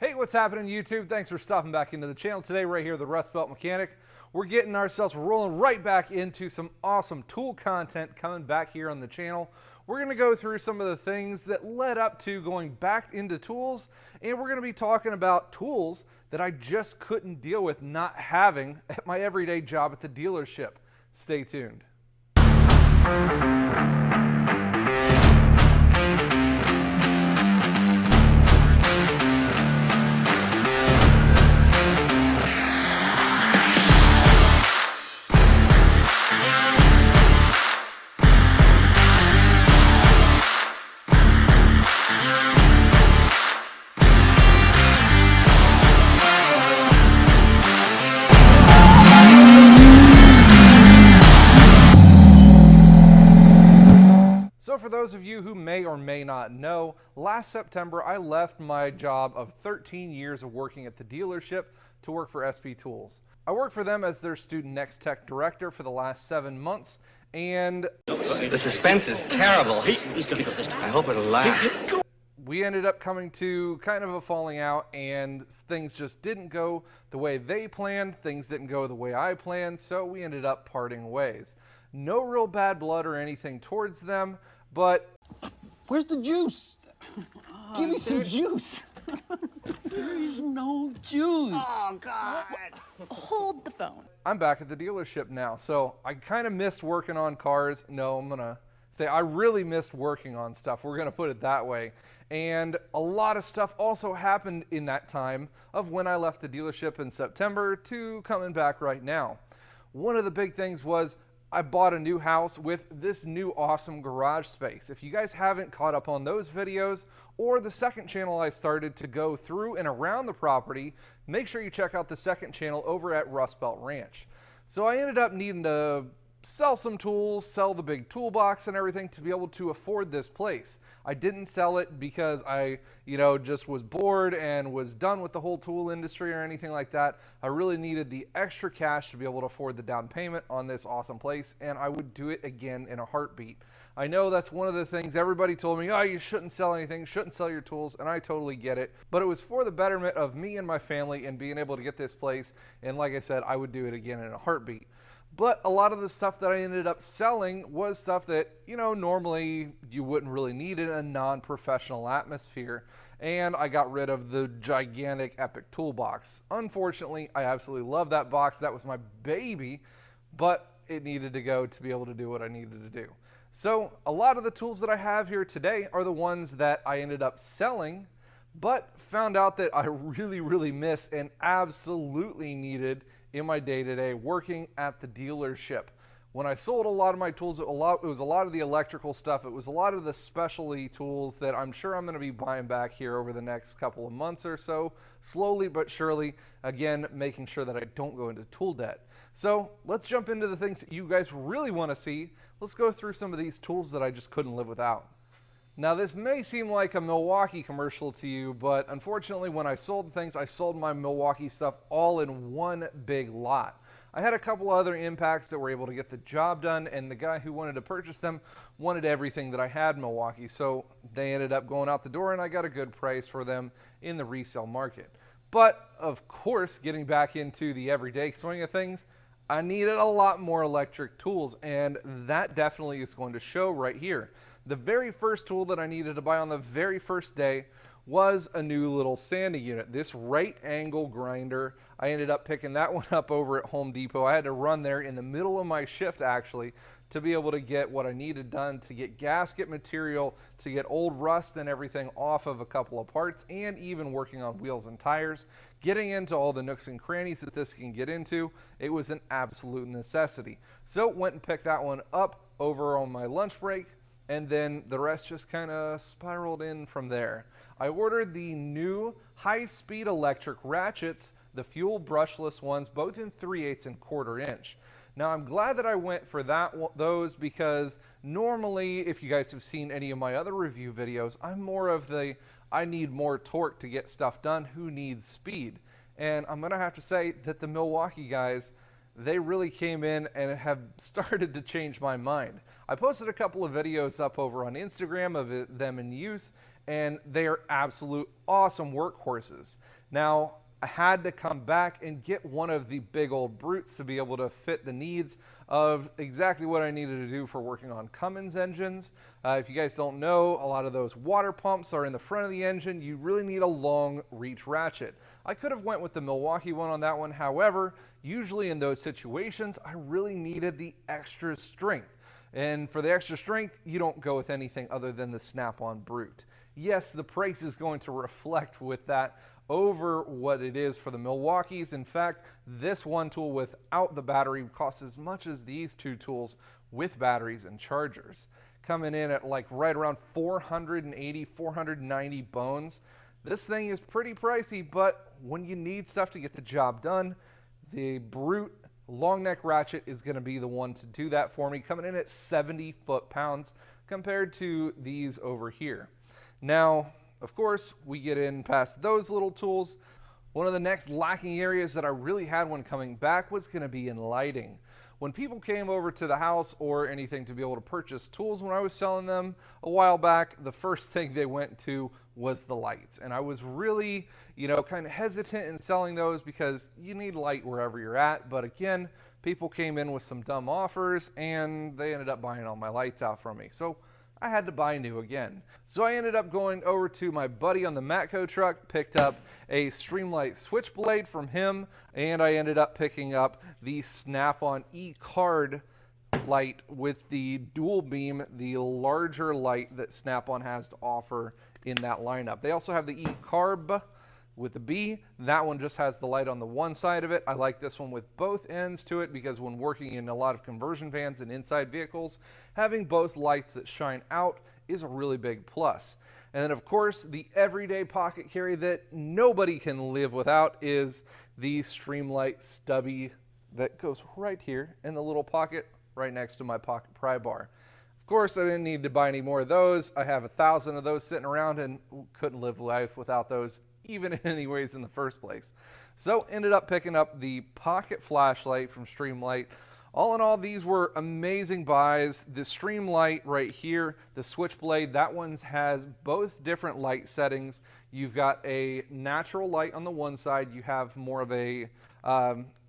Hey, what's happening YouTube? Thanks for stopping back into the channel today right here, the Rustbelt Mechanic. We're getting ourselves rolling right back into some awesome tool content coming back here on the channel. We're going to go through some of the things that led up to going back into tools, and we're going to be talking about tools that I just couldn't deal with not having at my everyday job at the dealership. Stay tuned. So for those of you who may or may not know, last September I left my job of 13 years of working at the dealership to work for SP Tools. I worked for them as their Student Next Tech Director for the last 7 months, and the suspense is terrible. He's gonna go this time. I hope it'll last. We ended up coming to kind of a falling out, and things just didn't go the way they planned. Things didn't go the way I planned, so we ended up parting ways. No real bad blood or anything towards them, but... Where's the juice? Give me some juice. There's no juice. Oh, God. Hold the phone. I'm back at the dealership now, so I kind of missed working on cars. No, I'm going to say I really missed working on stuff. We're going to put it that way. And a lot of stuff also happened in that time of when I left the dealership in September to coming back right now. One of the big things was I bought a new house with this new awesome garage space. If you guys haven't caught up on those videos or the second channel I started to go through and around the property, make sure you check out the second channel over at Rustbelt Ranch. So I ended up needing to sell some tools, sell the big toolbox and everything to be able to afford this place. I didn't sell it because I, just was bored and was done with the whole tool industry or anything like that. I really needed the extra cash to be able to afford the down payment on this awesome place, and I would do it again in a heartbeat. I know that's one of the things everybody told me, oh, you shouldn't sell anything, shouldn't sell your tools, and I totally get it. But it was for the betterment of me and my family and being able to get this place, and like I said, I would do it again in a heartbeat. But a lot of the stuff that I ended up selling was stuff that, normally you wouldn't really need in a non-professional atmosphere. And I got rid of the gigantic epic toolbox. Unfortunately, I absolutely love that box. That was my baby, but it needed to go to be able to do what I needed to do. So a lot of the tools that I have here today are the ones that I ended up selling, but found out that I really miss and absolutely needed in my day-to-day working at the dealership. When I sold a lot of my tools, it was a lot of the electrical stuff. It was a lot of the specialty tools that I'm sure I'm going to be buying back here over the next couple of months or so, slowly but surely, again, making sure that I don't go into tool debt. So let's jump into the things that you guys really want to see. Let's go through some of these tools that I just couldn't live without. Now this may seem like a Milwaukee commercial to you, but unfortunately when I sold things, I sold my Milwaukee stuff all in one big lot. I had a couple other impacts that were able to get the job done, and the guy who wanted to purchase them wanted everything that I had in Milwaukee, so they ended up going out the door and I got a good price for them in the resale market. But of course, getting back into the everyday swing of things, I needed a lot more electric tools, and that definitely is going to show right here. The very first tool that I needed to buy on the very first day was a new little sanding unit, this right angle grinder. I ended up picking that one up over at Home Depot. I had to run there in the middle of my shift actually to be able to get what I needed done, to get gasket material, to get old rust and everything off of a couple of parts, and even working on wheels and tires. Getting into all the nooks and crannies that this can get into, it was an absolute necessity. So went and picked that one up over on my lunch break, and then the rest just kind of spiraled in from there. I ordered the new high-speed electric ratchets, the fuel brushless ones, both in 3/8 and 1/4 inch. Now I'm glad that I went for those because normally, if you guys have seen any of my other review videos, I'm more of the I need more torque to get stuff done, who needs speed? And I'm gonna have to say that the Milwaukee guys, they really came in and have started to change my mind. I posted a couple of videos up over on Instagram of them in use, and they are absolute awesome workhorses. Now, I had to come back and get one of the big old brutes to be able to fit the needs of exactly what I needed to do for working on Cummins engines. If you guys don't know, a lot of those water pumps are in the front of the engine. You really need a long reach ratchet. I could have went with the Milwaukee one on that one. However, usually in those situations, I really needed the extra strength. And for the extra strength, you don't go with anything other than the Snap-on Brute. Yes, the price is going to reflect with that over what it is for the Milwaukees. In fact, this one tool without the battery costs as much as these two tools with batteries and chargers. Coming in at like right around 480, 490 bones. This thing is pretty pricey, but when you need stuff to get the job done, the Brute long neck ratchet is going to be the one to do that for me, coming in at 70 foot-pounds compared to these over here. Now, of course, we get in past those little tools. One of the next lacking areas that I really had when coming back was going to be in lighting. When people came over to the house or anything to be able to purchase tools when I was selling them a while back, the first thing they went to was the lights. And I was really, kind of hesitant in selling those because you need light wherever you're at. But again, people came in with some dumb offers and they ended up buying all my lights out from me. So I had to buy new again. So I ended up going over to my buddy on the Matco truck, picked up a Streamlight switchblade from him, and I ended up picking up the Snap-on E-Card light with the dual beam, the larger light that Snap-on has to offer in that lineup. They also have the E-Carb with the B. That one just has the light on the one side of it. I like this one with both ends to it because when working in a lot of conversion vans and inside vehicles, having both lights that shine out is a really big plus. And then of course, the everyday pocket carry that nobody can live without is the Streamlight stubby that goes right here in the little pocket right next to my pocket pry bar. Of course, I didn't need to buy any more of those. I have 1,000 of those sitting around and couldn't live life without those, even in any ways in the first place. So ended up picking up the pocket flashlight from Streamlight. All in all, these were amazing buys. The Streamlight right here, the Switchblade, that one has both different light settings. You've got a natural light on the one side. You have more of a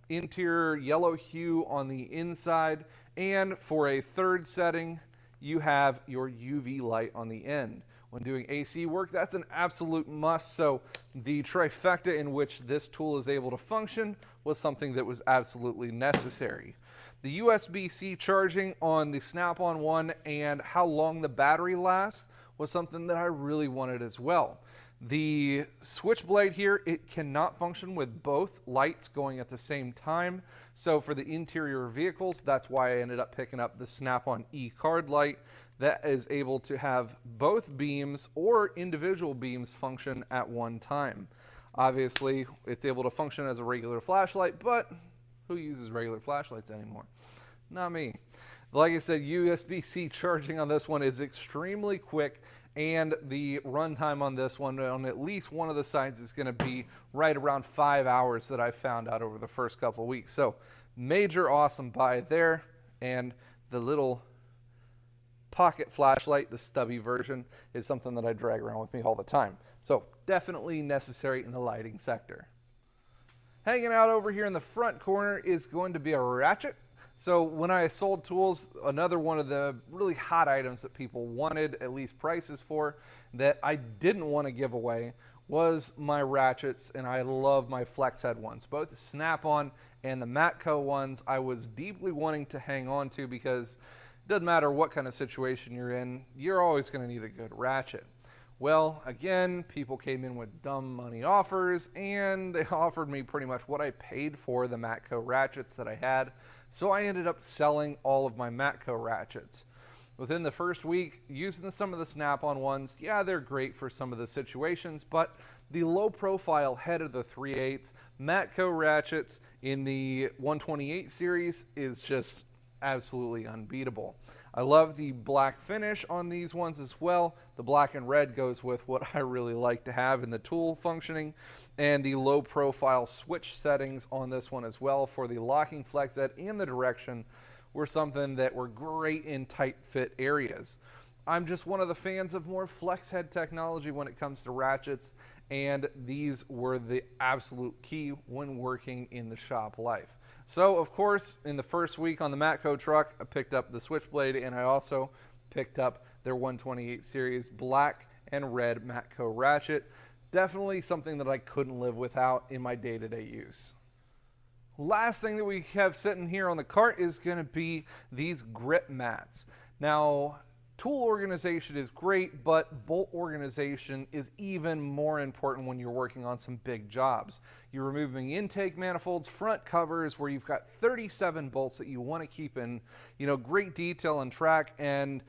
interior yellow hue on the inside. And for a third setting, you have your UV light on the end. When doing AC work, that's an absolute must. So the trifecta in which this tool is able to function was something that was absolutely necessary. The USB-C charging on the Snap-on one and how long the battery lasts was something that I really wanted as well. The Switchblade here, it cannot function with both lights going at the same time. So for the interior vehicles, that's why I ended up picking up the Snap-on E-Card light that is able to have both beams or individual beams function at one time. Obviously, it's able to function as a regular flashlight, but who uses regular flashlights anymore? Not me. Like I said, USB-C charging on this one is extremely quick, and the runtime on this one on at least one of the sides is going to be right around 5 hours that I found out over the first couple of weeks. So major awesome buy there. And the little pocket flashlight, the stubby version, is something that I drag around with me all the time. So definitely necessary in the lighting sector. Hanging out over here in the front corner is going to be a ratchet. So when I sold tools, another one of the really hot items that people wanted at least prices for that I didn't want to give away was my ratchets, and I love my flex head ones. Both the Snap-on and the Matco ones I was deeply wanting to hang on to because it doesn't matter what kind of situation you're in, you're always going to need a good ratchet. Well, again, people came in with dumb money offers, and they offered me pretty much what I paid for the Matco ratchets that I had, so I ended up selling all of my Matco ratchets. Within the first week, using some of the Snap-on ones, yeah, they're great for some of the situations, but the low-profile head of the 3/8 Matco ratchets in the 128 series is just absolutely unbeatable. I love the black finish on these ones as well. The black and red goes with what I really like to have in the tool functioning, and the low profile switch settings on this one as well for the locking flex head and the direction were something that were great in tight fit areas. I'm just one of the fans of more flex head technology when it comes to ratchets, and these were the absolute key when working in the shop life. So of course, in the first week on the Matco truck, I picked up the Switchblade, and I also picked up their 128 series black and red Matco ratchet. Definitely something that I couldn't live without in my day-to-day use. Last thing that we have sitting here on the cart is going to be these grip mats. Now, tool organization is great, but bolt organization is even more important when you're working on some big jobs. You're removing intake manifolds, front covers, where you've got 37 bolts that you want to keep in, great detail and track, and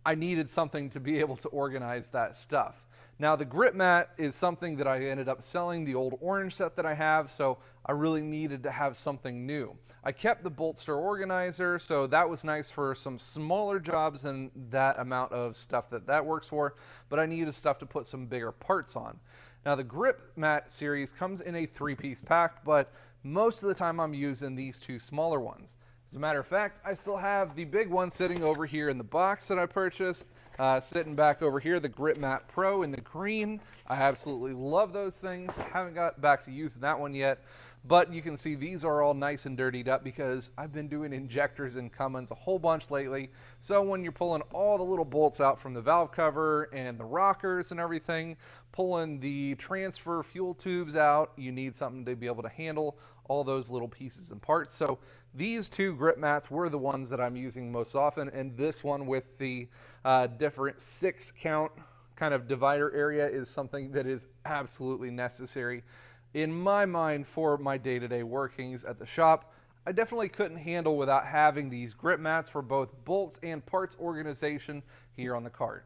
I needed something to be able to organize that stuff. Now, the grip mat is something that I ended up selling, the old orange set that I have, so I really needed to have something new. I kept the bolster organizer, so that was nice for some smaller jobs and that amount of stuff that works for, but I needed stuff to put some bigger parts on. Now, the grip mat series comes in a 3-piece pack, but most of the time I'm using these two smaller ones. As a matter of fact, I still have the big one sitting over here in the box that I purchased, sitting back over here, the Grip Mat Pro in the green. I absolutely love those things. Haven't got back to using that one yet, but you can see these are all nice and dirtied up because I've been doing injectors in Cummins a whole bunch lately. So when you're pulling all the little bolts out from the valve cover and the rockers and everything, pulling the transfer fuel tubes out, you need something to be able to handle all those little pieces and parts. So these two grip mats were the ones that I'm using most often, and this one with the different 6-count kind of divider area is something that is absolutely necessary in my mind for my day-to-day workings at the shop. I definitely couldn't handle without having these grip mats for both bolts and parts organization here on the cart.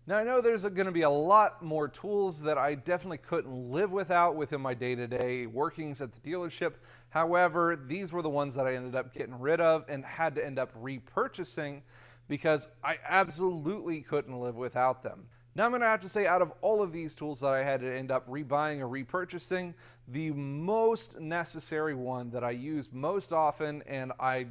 Now, I know there's going to be a lot more tools that I definitely couldn't live without within my day-to-day workings at the dealership. However, these were the ones that I ended up getting rid of and had to end up repurchasing because I absolutely couldn't live without them. Now, I'm going to have to say, out of all of these tools that I had to end up rebuying or repurchasing, the most necessary one that I use most often and I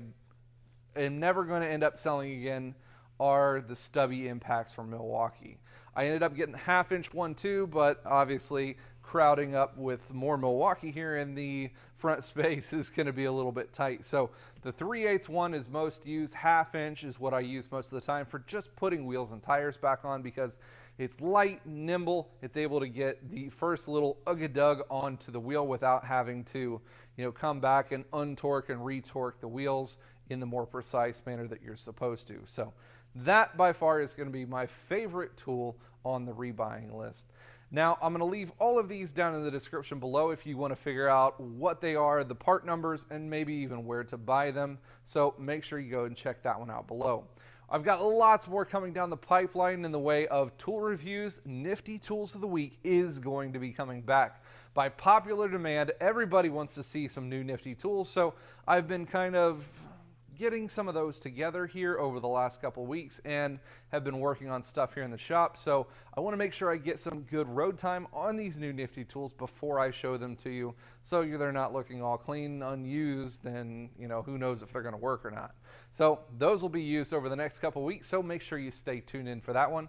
am never going to end up selling again are the stubby impacts from Milwaukee. I ended up getting the 1/2-inch one too, but obviously crowding up with more Milwaukee here in the front space is going to be a little bit tight. So the 3/8 one is most used. 1/2-inch is what I use most of the time for just putting wheels and tires back on because it's light, nimble. It's able to get the first little ugga-dug onto the wheel without having to, come back and untorque and retorque the wheels in the more precise manner that you're supposed to. So that by far is going to be my favorite tool on the rebuying list. Now, I'm going to leave all of these down in the description below if you want to figure out what they are, the part numbers, and maybe even where to buy them. So make sure you go and check that one out below. I've got lots more coming down the pipeline in the way of tool reviews. Nifty Tools of the Week is going to be coming back. By popular demand, everybody wants to see some new nifty tools, so I've been kind of getting some of those together here over the last couple weeks and have been working on stuff here in the shop. So I want to make sure I get some good road time on these new nifty tools before I show them to you, so they're not looking all clean, unused, and who knows if they're going to work or not. So those will be used over the next couple weeks, so make sure you stay tuned in for that one.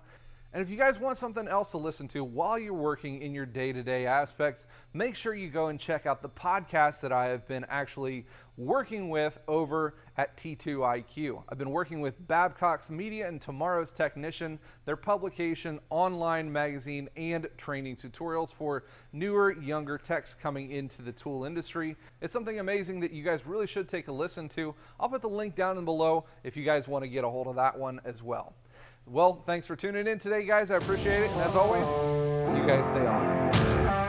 And if you guys want something else to listen to while you're working in your day-to-day aspects, make sure you go and check out the podcast that I have been actually working with over at T2IQ. I've been working with Babcock's Media and Tomorrow's Technician, their publication, online magazine, and training tutorials for newer, younger techs coming into the tool industry. It's something amazing that you guys really should take a listen to. I'll put the link down below if you guys want to get a hold of that one as well. Well, thanks for tuning in today, guys. I appreciate it. And as always, you guys stay awesome.